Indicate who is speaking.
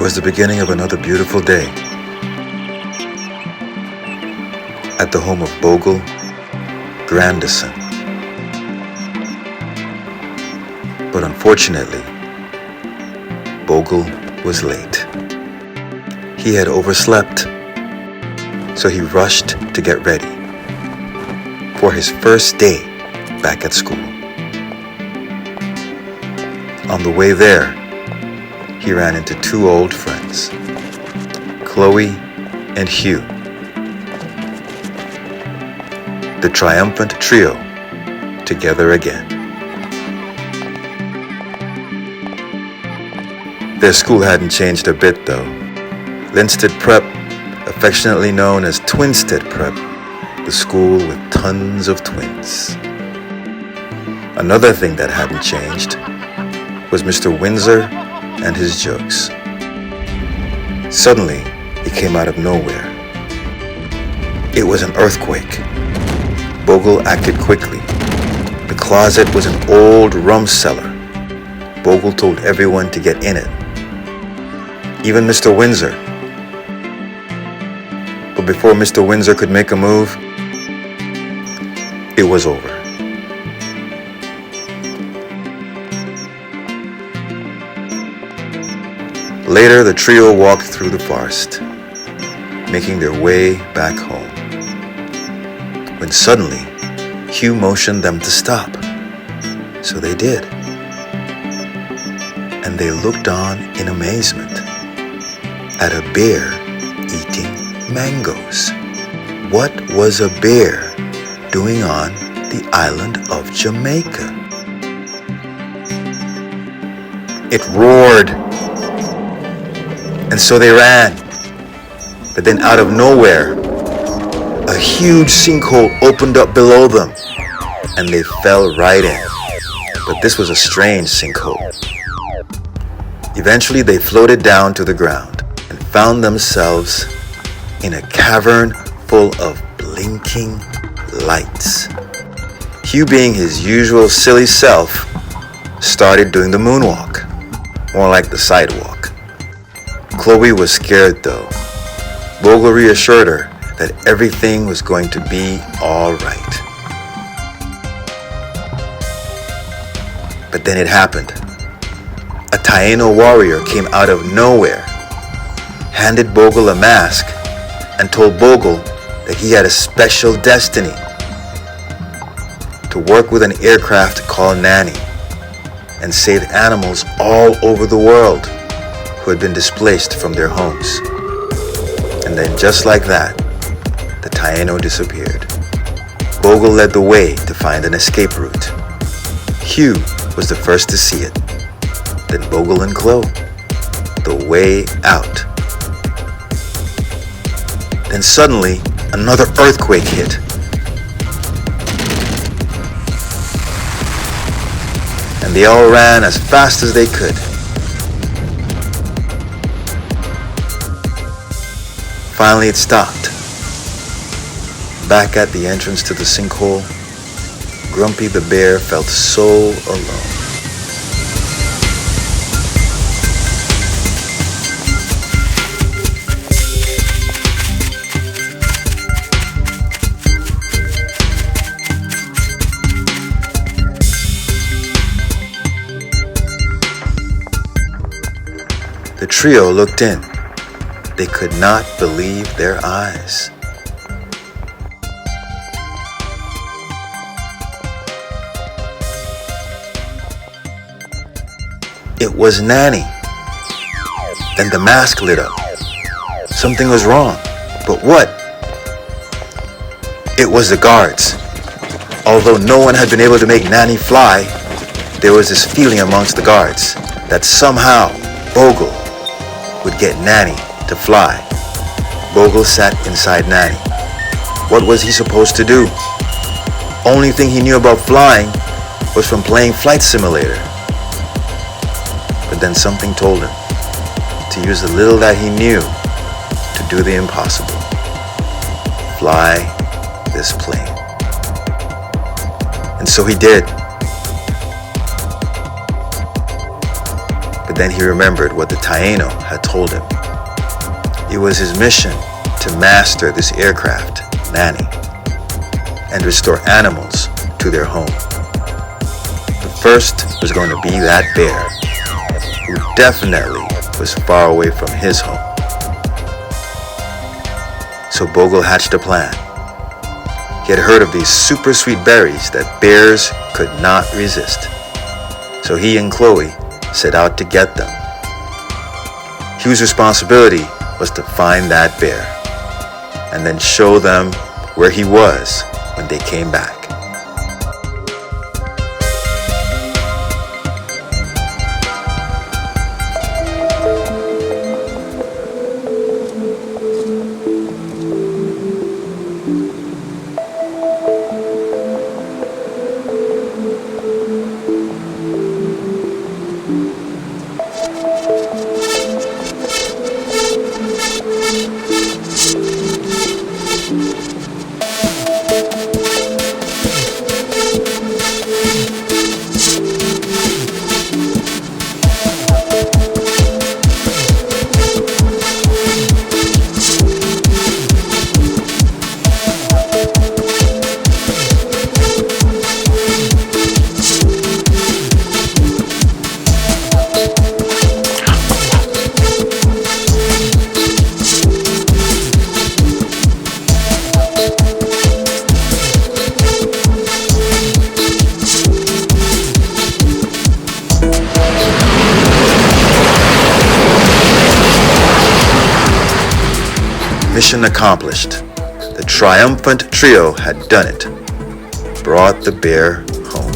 Speaker 1: was the beginning of another beautiful day at the home of Bogle, Grandison. But unfortunately, Bogle was late. He had overslept, so he rushed to get ready for his first day back at school. On the way there, he ran into two old friends, Chloe and Hugh, the triumphant trio together again. Their school hadn't changed a bit though. Linstead Prep, affectionately known as Twinstead Prep, the school with tons of twins. Another thing that hadn't changed was Mr. Windsor and his jokes. Suddenly, he came out of nowhere. It was an earthquake. Bogle acted quickly. The closet was an old rum cellar. Bogle told everyone to get in it, even Mr. Windsor. But before Mr. Windsor could make a move, it was over. Later, the trio walked through the forest, making their way back home, when suddenly Hugh motioned them to stop. So they did. And they looked on in amazement at a bear eating mangoes. What was a bear doing on the island of Jamaica? It roared, and so they ran. But then out of nowhere, a huge sinkhole opened up below them, and they fell right in. But this was a strange sinkhole. Eventually, they floated down to the ground and found themselves in a cavern full of blinking lights. Hugh, being his usual silly self, started doing the moonwalk, more like the sidewalk. Chloe was scared though. Bogle reassured her that everything was going to be all right. But then it happened. A Taino warrior came out of nowhere, handed Bogle a mask, and told Bogle that he had a special destiny: to work with an aircraft called Nanny and save animals all over the world who had been displaced from their homes. And then just like that, the Taino disappeared. Bogle led the way to find an escape route. Hugh was the first to see it. Then Bogle and Chloe, the way out. Then suddenly, another earthquake hit. And they all ran as fast as they could. Finally, it stopped. Back at the entrance to the sinkhole, Grumpy the bear felt so alone. The trio looked in. They could not believe their eyes. It was Nanny. Then the mask lit up. Something was wrong. But what? It was the guards. Although no one had been able to make Nanny fly, there was this feeling amongst the guards that somehow Bogle would get Nanny to fly. Bogle sat inside Nanny. What was he supposed to do? Only thing he knew about flying was from playing Flight Simulator. But then something told him to use the little that he knew to do the impossible. Fly this plane. And so he did. But But then he remembered what the Taino had told him. It was his mission to master this aircraft, Nanny, and restore animals to their home. The first was going to be that bear, who definitely was far away from his home. So Bogle hatched a plan. He had heard of these super sweet berries that bears could not resist. So he and Chloe set out to get them. Hugh's responsibility was to find that bear and then show them where he was when they came back. Mission accomplished. The triumphant trio had done it. Brought the bear home.